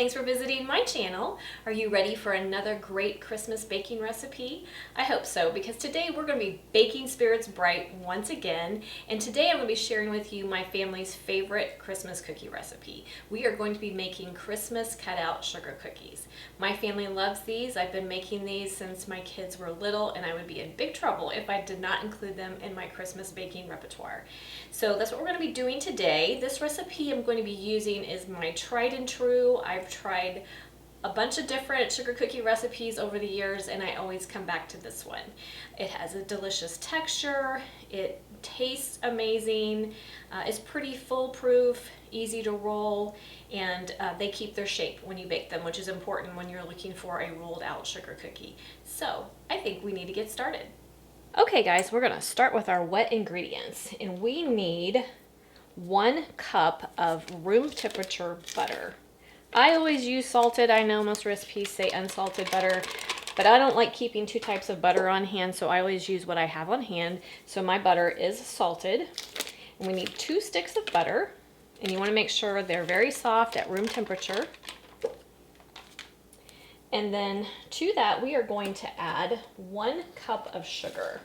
thanks for visiting my channel. Are you ready for another great Christmas baking recipe? I hope so, because today we're going to be baking spirits bright once again, and today I'm going to be sharing with you my family's favorite Christmas cookie recipe. We are going to be making Christmas cutout sugar cookies. My family loves these. I've been making these since my kids were little, and I would be in big trouble if I did not include them in my Christmas baking repertoire. So that's what we're going to be doing today. This recipe I'm going to be using is my tried and true. I've tried a bunch of different sugar cookie recipes over the years, and I always come back to this one. It has a delicious texture, it tastes amazing, it's pretty foolproof, easy to roll, and they keep their shape when you bake them, which is important when you're looking for a rolled out sugar cookie. So I think we need to get started. Okay guys, we're gonna start with our wet ingredients, and we need 1 cup of room temperature butter. I always use salted. I know most recipes say unsalted butter, but I don't like keeping 2 types of butter on hand, so I always use what I have on hand. So my butter is salted. And we need 2 sticks of butter, and you want to make sure they're very soft at room temperature. And then to that, we are going to add 1 cup of sugar.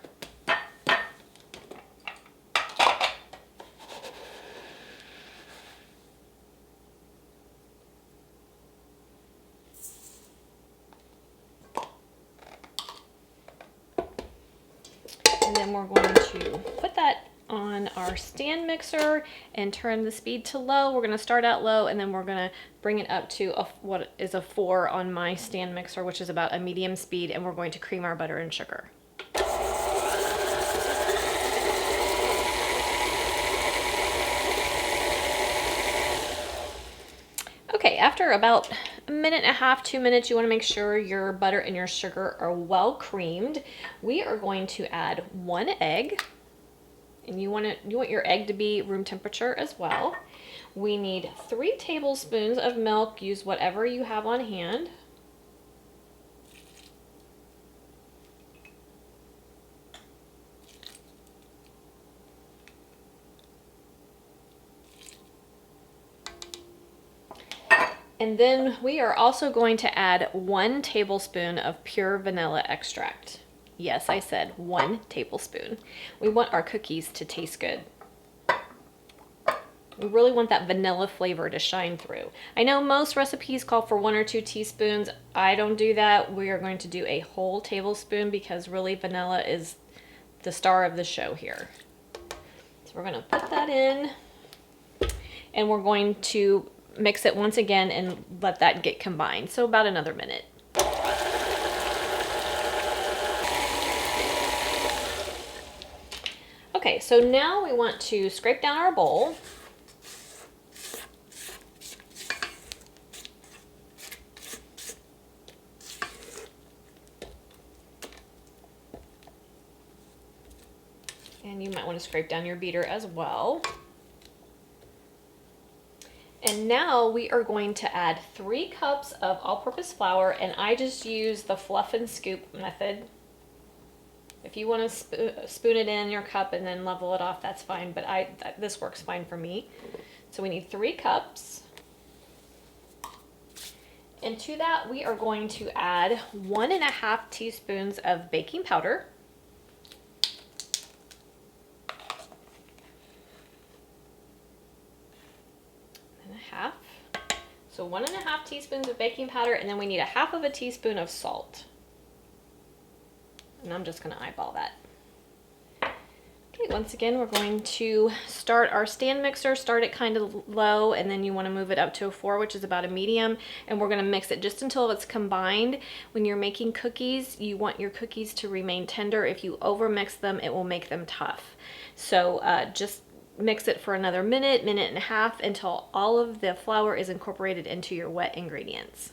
And then we're going to put that on our stand mixer and turn the speed to low. We're going to start out low, and then we're going to bring it up to what is a 4 on my stand mixer, which is about a medium speed, and we're going to cream our butter and sugar. Okay, after about 1.5 minutes, 2 minutes, you want to make sure your butter and your sugar are well creamed. We are going to add 1 egg, and you want your egg to be room temperature as well. We need 3 tablespoons of milk. Use whatever you have on hand. And then we are also going to add 1 tablespoon of pure vanilla extract. Yes, I said 1 tablespoon. We want our cookies to taste good. We really want that vanilla flavor to shine through. I know most recipes call for 1 or 2 teaspoons. I don't do that. We are going to do a whole tablespoon because really vanilla is the star of the show here. So we're going to put that in, and we're going to mix it once again and let that get combined. So about another minute. Okay, so now we want to scrape down our bowl. And you might want to scrape down your beater as well. And now we are going to add 3 cups of all-purpose flour, and I just use the fluff and scoop method. If you want to spoon it in your cup and then level it off, that's fine, but this works fine for me. So we need 3 cups. And to that, we are going to add 1.5 teaspoons of baking powder. So 1.5 teaspoons of baking powder, and then we need 1/2 teaspoon of salt. And I'm just going to eyeball that. Okay, once again, we're going to start our stand mixer. Start it kind of low, and then you want to move it up to a 4, which is about a medium. And we're going to mix it just until it's combined. When you're making cookies, you want your cookies to remain tender. If you overmix them, it will make them tough. So just mix it for another minute, 1.5 minutes, until all of the flour is incorporated into your wet ingredients.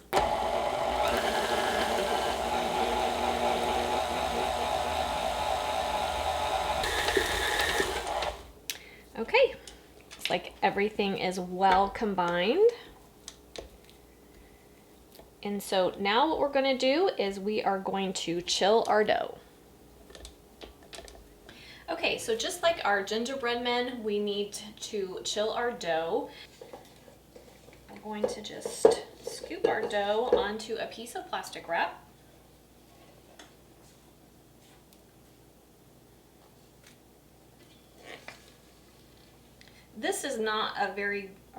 Okay, it's like everything is well combined. And so now what we're going to do is we are going to chill our dough. Okay, so just like our gingerbread men, we need to chill our dough. I'm going to just Scoop our dough onto a piece of plastic wrap. This is not a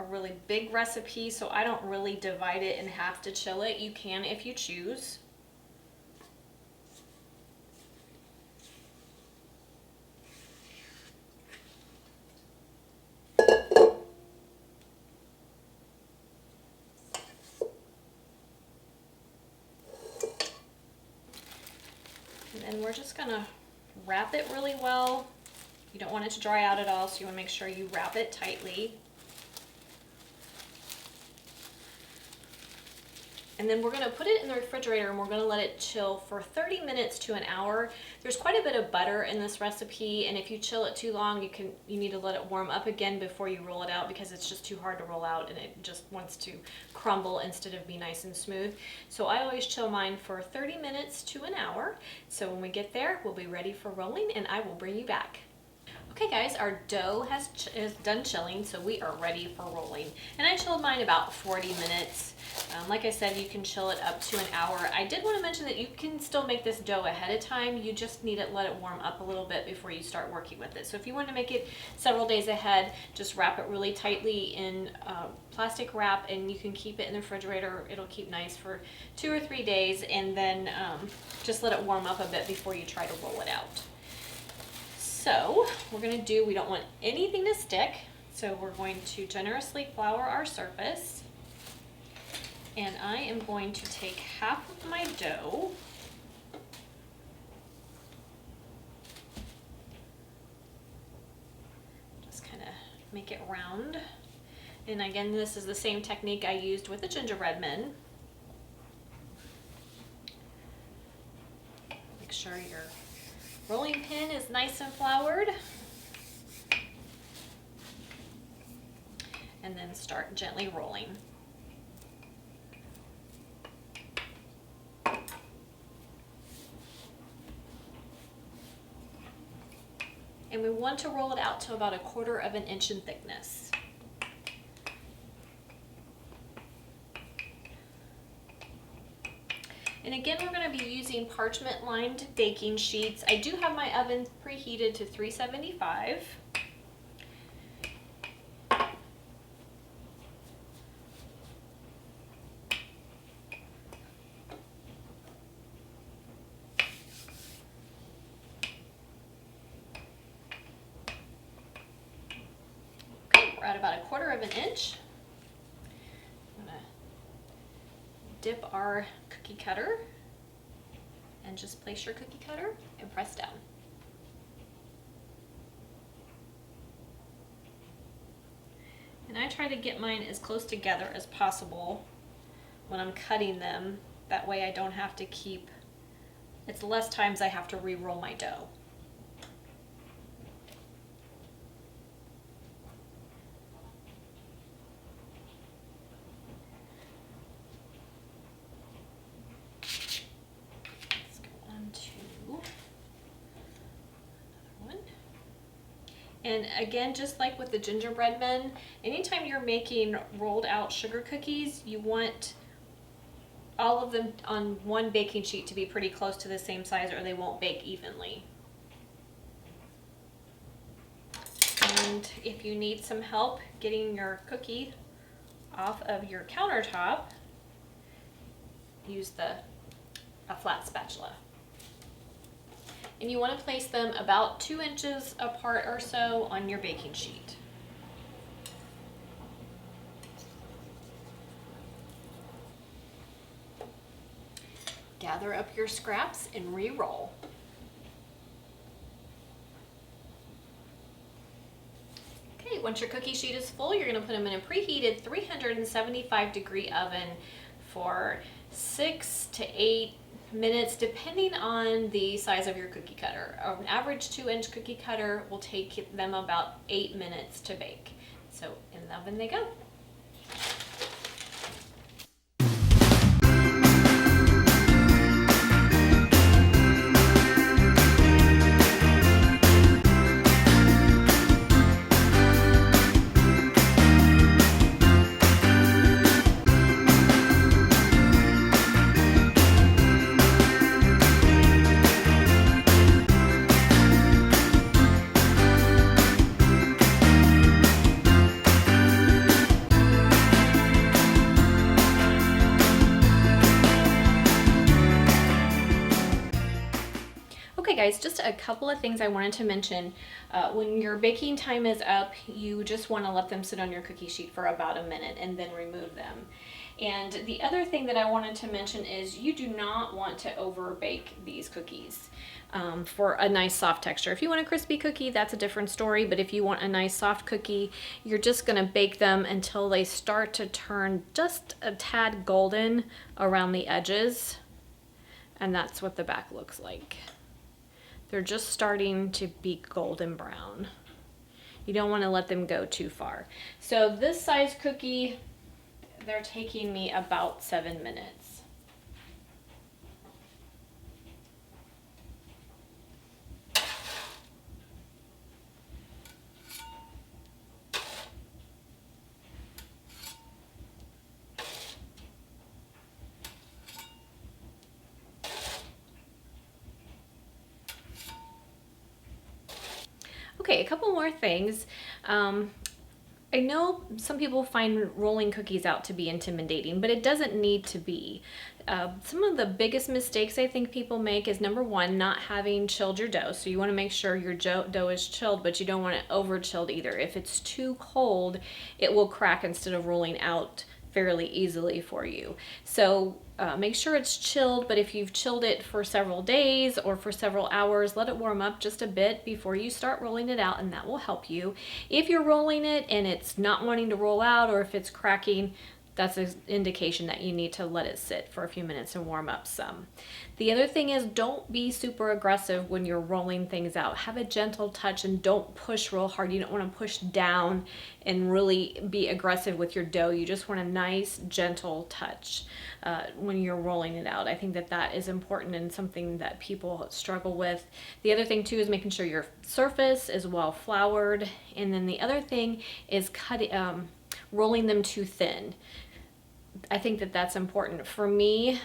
really big recipe, so I don't really divide it in half to chill it. You can if you choose. And then we're just gonna wrap it really well. You don't want it to dry out at all, so you want to make sure you wrap it tightly. And then we're going to put it in the refrigerator and we're going to let it chill for 30 minutes to an hour. There's quite a bit of butter in this recipe, and if you chill it too long, you need to let it warm up again before you roll it out, because it's just too hard to roll out and it just wants to crumble instead of be nice and smooth. So I always chill mine for 30 minutes to an hour. So when we get there, we'll be ready for rolling and I will bring you back. Okay guys, our dough is done chilling, so we are ready for rolling. And I chilled mine about 40 minutes. Like I said, you can chill it up to an hour. I did want to mention that you can still make this dough ahead of time. You just need to let it warm up a little bit before you start working with it. So if you want to make it several days ahead, just wrap it really tightly in plastic wrap, and you can keep it in the refrigerator. It'll keep nice for 2 or 3 days, and then just let it warm up a bit before you try to roll it out. So we don't want anything to stick, so we're going to generously flour our surface. And I am going to take half of my dough, just kind of make it round. And again, this is the same technique I used with the gingerbread men. Make sure your rolling pin is nice and floured. And then start gently rolling. And we want to roll it out to about 1/4 of an inch in thickness. And again, we're going to be using parchment lined baking sheets. I do have my oven preheated to 375. Okay, we're at about 1/4 of an inch. I'm going to dip our cookie cutter and just place your cookie cutter and press down. And I try to get mine as close together as possible when I'm cutting them. That way I don't have to it's less times I have to re-roll my dough. And again, just like with the gingerbread men, anytime you're making rolled out sugar cookies, you want all of them on one baking sheet to be pretty close to the same size, or they won't bake evenly. And if you need some help getting your cookie off of your countertop, use a flat spatula. And you want to place them about 2 inches apart or so on your baking sheet. Gather up your scraps and re-roll. Okay, once your cookie sheet is full, you're going to put them in a preheated 375-degree oven for 6 to 8 minutes, depending on the size of your cookie cutter. An average 2-inch cookie cutter will take them about 8 minutes to bake. So in the oven they go. Okay guys, just a couple of things I wanted to mention. When your baking time is up, you just want to let them sit on your cookie sheet for about a minute and then remove them. And the other thing that I wanted to mention is you do not want to over bake these cookies for a nice soft texture. If you want a crispy cookie, that's a different story, but if you want a nice soft cookie, you're just going to bake them until they start to turn just a tad golden around the edges. And that's what the back looks like. They're just starting to be golden brown. You don't want to let them go too far. So this size cookie, they're taking me about 7 minutes. Okay, a couple more things. I know some people find rolling cookies out to be intimidating, but it doesn't need to be. Some of the biggest mistakes I think people make is, number one, not having chilled your dough. So you want to make sure your dough is chilled, but you don't want it over chilled either. If it's too cold, it will crack instead of rolling out fairly easily for you. So make sure it's chilled, but if you've chilled it for several days or for several hours, let it warm up just a bit before you start rolling it out, and that will help you. If you're rolling it and it's not wanting to roll out, or if it's cracking, that's an indication that you need to let it sit for a few minutes and warm up some. The other thing is, don't be super aggressive when you're rolling things out. Have a gentle touch and don't push real hard. You don't want to push down and really be aggressive with your dough. You just want a nice, gentle touch when you're rolling it out. I think that that is important and something that people struggle with. The other thing too is making sure your surface is well floured. And then the other thing is rolling them too thin. I think that that's important. For me,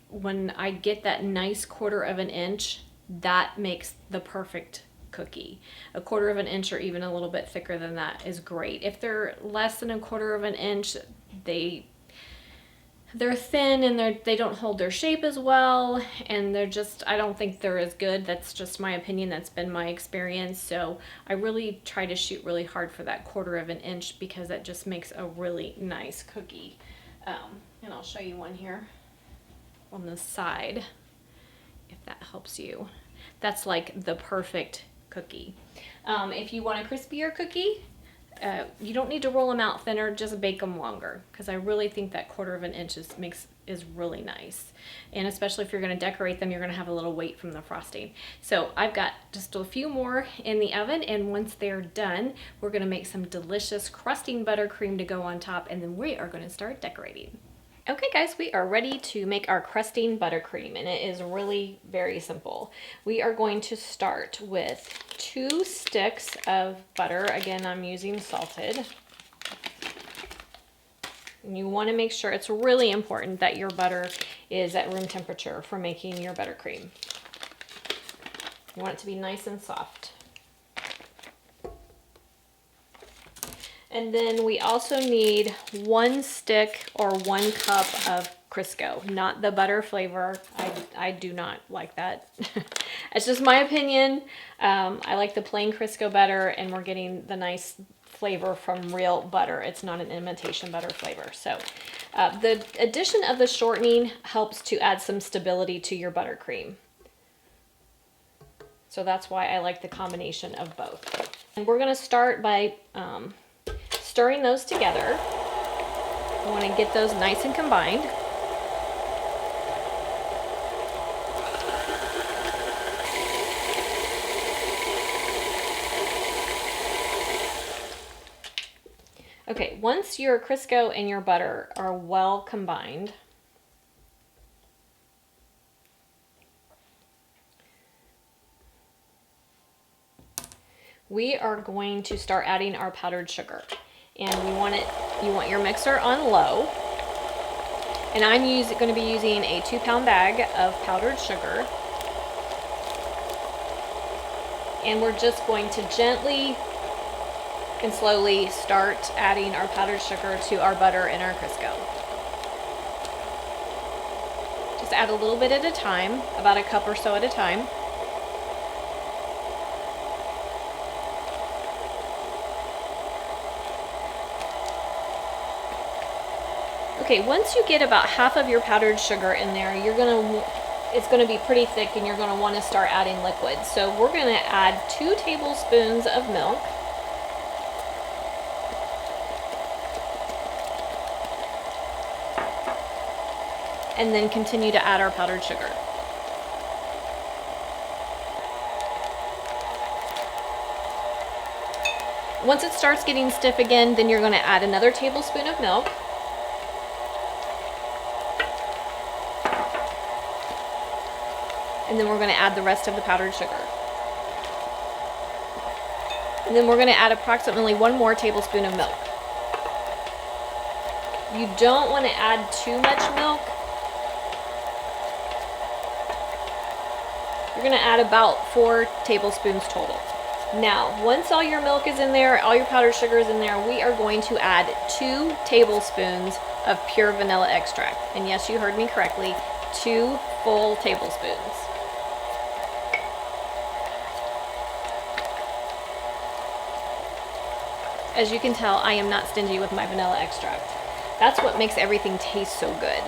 when I get that nice 1/4 of an inch, that makes the perfect cookie. A 1/4 of an inch or even a little bit thicker than that is great. If they're less than a 1/4 of an inch, they're thin and they don't hold their shape as well, and I don't think they're as good. That's just my opinion. That's been my experience. So I really try to shoot really hard for that 1/4 of an inch because that just makes a really nice cookie. And I'll show you one here on the side, if that helps you. That's like the perfect cookie. If you want a crispier cookie, you don't need to roll them out thinner, just bake them longer, because I really think that 1/4 of an inch is really nice. And especially if you're going to decorate them, you're going to have a little weight from the frosting. So I've got just a few more in the oven, and once they're done, we're going to make some delicious crusting buttercream to go on top, and then we are going to start decorating. Okay guys, we are ready to make our crusting buttercream, and it is really very simple. We are going to start with 2 sticks of butter. Again, I'm using salted. And you want to make sure, it's really important that your butter is at room temperature for making your buttercream. You want it to be nice and soft. And then we also need 1 stick or 1 cup of Crisco, not the butter flavor. I do not like that. It's just my opinion. I like the plain Crisco better, and we're getting the nice flavor from real butter. It's not an imitation butter flavor. So the addition of the shortening helps to add some stability to your buttercream. So that's why I like the combination of both. And we're going to start by stirring those together. You want to get those nice and combined. Okay, once your Crisco and your butter are well combined, we are going to start adding our powdered sugar. And you want your mixer on low. And I'm going to be using a 2-pound bag of powdered sugar. And we're just going to gently and slowly start adding our powdered sugar to our butter and our Crisco. Just add a little bit at a time, about a cup or so at a time. Okay, once you get about half of your powdered sugar in there, it's gonna be pretty thick and you're gonna wanna start adding liquid. So we're gonna add 2 tablespoons of milk. And then continue to add our powdered sugar. Once it starts getting stiff again, then you're going to add another tablespoon of milk. And then we're going to add the rest of the powdered sugar. And then we're going to add approximately 1 more tablespoon of milk. You don't want to add too much milk. You're going to add about 4 tablespoons total. Now, once all your milk is in there, all your powdered sugar is in there, we are going to add 2 tablespoons of pure vanilla extract. And yes, you heard me correctly, 2 full tablespoons. As you can tell, I am not stingy with my vanilla extract. That's what makes everything taste so good.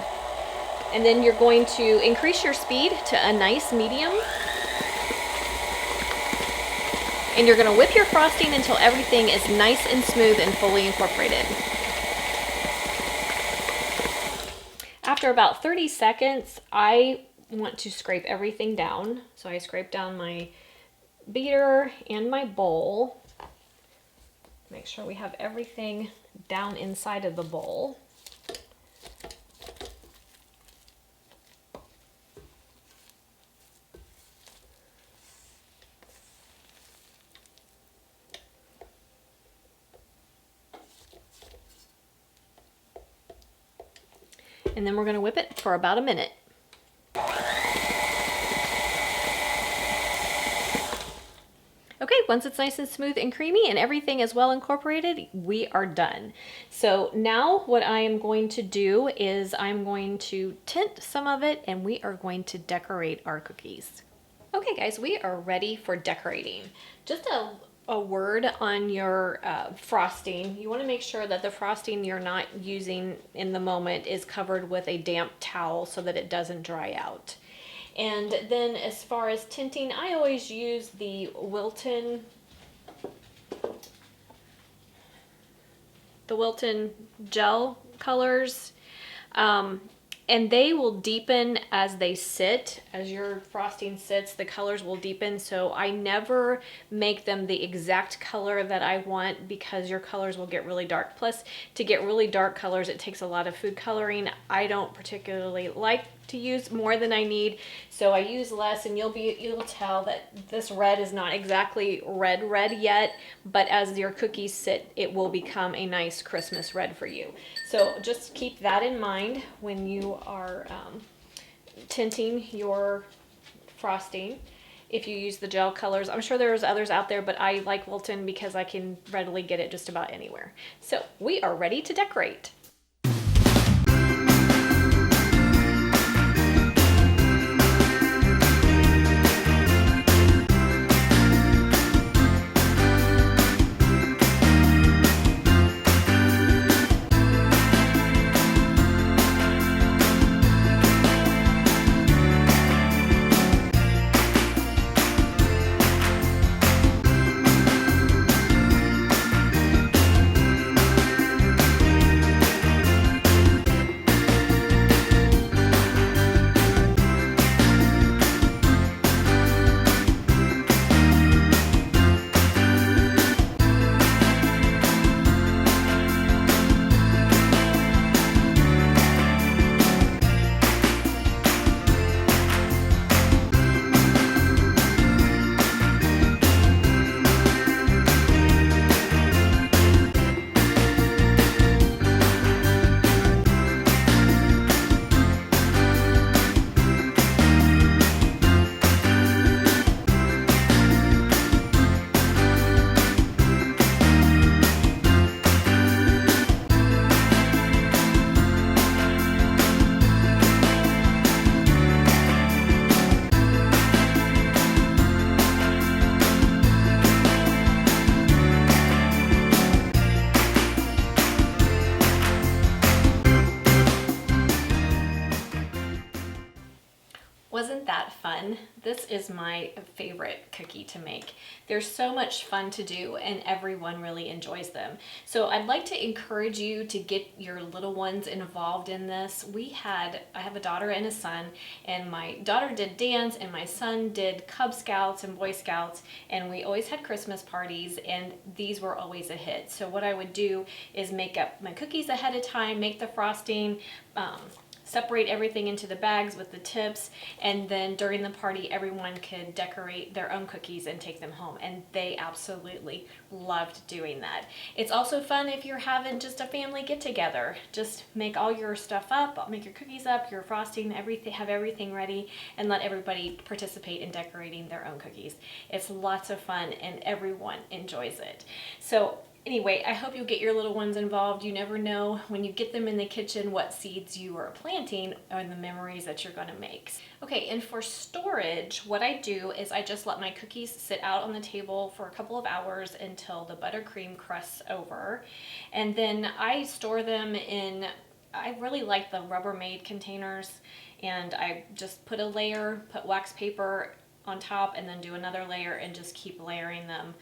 And then you're going to increase your speed to a nice medium. And you're going to whip your frosting until everything is nice and smooth and fully incorporated. After about 30 seconds, I want to scrape everything down. So I scrape down my beater and my bowl. Make sure we have everything down inside of the bowl. And then we're going to whip it for about a minute. Okay, once it's nice and smooth and creamy and everything is well incorporated, we are done. So now what I am going to do is I'm going to tint some of it and we are going to decorate our cookies. Okay guys, we are ready for decorating. Just a word on your frosting. You want to make sure that the frosting you're not using in the moment is covered with a damp towel so that it doesn't dry out. And then as far as tinting, I always use the Wilton gel colors. And they will deepen as they sit. As your frosting sits, the colors will deepen. So I never make them the exact color that I want because your colors will get really dark. Plus, to get really dark colors, it takes a lot of food coloring. I don't particularly like to use more than I need, so I use less, and you'll tell that this red is not exactly red yet, but as your cookies sit, it will become a nice Christmas red for you. So just keep that in mind when you are tinting your frosting. If you use the gel colors, I'm sure there's others out there, but I like Wilton because I can readily get it just about anywhere. So we are ready to decorate. Wasn't that fun? This is my favorite cookie to make. They're so much fun to do and everyone really enjoys them. So I'd like to encourage you to get your little ones involved in this. I have a daughter and a son, and my daughter did dance and my son did Cub Scouts and Boy Scouts, and we always had Christmas parties, and these were always a hit. So what I would do is make up my cookies ahead of time, make the frosting, separate everything into the bags with the tips, and then during the party everyone could decorate their own cookies and take them home, and they absolutely loved doing that. It's also fun if you're having just a family get together. Just make all your stuff up, make your cookies up, your frosting, everything, have everything ready, and let everybody participate in decorating their own cookies. It's lots of fun and everyone enjoys it. So anyway, I hope you'll get your little ones involved. You never know when you get them in the kitchen what seeds you are planting and the memories that you're going to make. Okay, and for storage, what I do is I just let my cookies sit out on the table for a couple of hours until the buttercream crusts over. And then I store them in, I really like the Rubbermaid containers, and I just put wax paper on top, and then do another layer and just keep layering them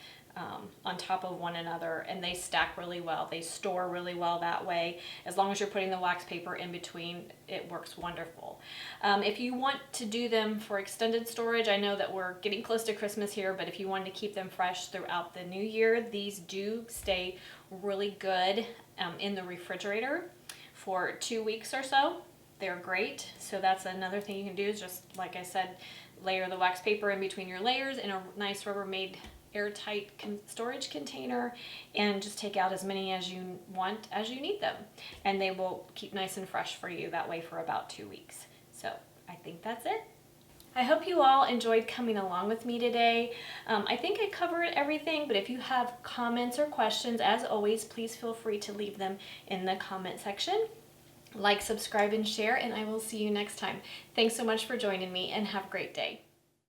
on top of one another, and they stack really well. They store really well that way. As long as you're putting the wax paper in between, it works wonderful. If you want to do them for extended storage, I know that we're getting close to Christmas here, but if you want to keep them fresh throughout the new year, these do stay really good in the refrigerator for 2 weeks or so. They're great. So that's another thing you can do, is just, like I said, layer the wax paper in between your layers in a nice Rubbermaid airtight storage container, and just take out as many as you want as you need them, and they will keep nice and fresh for you that way for about 2 weeks. So I think that's it. I hope you all enjoyed coming along with me today. I think I covered everything, but if you have comments or questions, as always, please feel free to leave them in the comment section. Like, subscribe, and share, and I will see you next time. Thanks so much for joining me, and have a great day.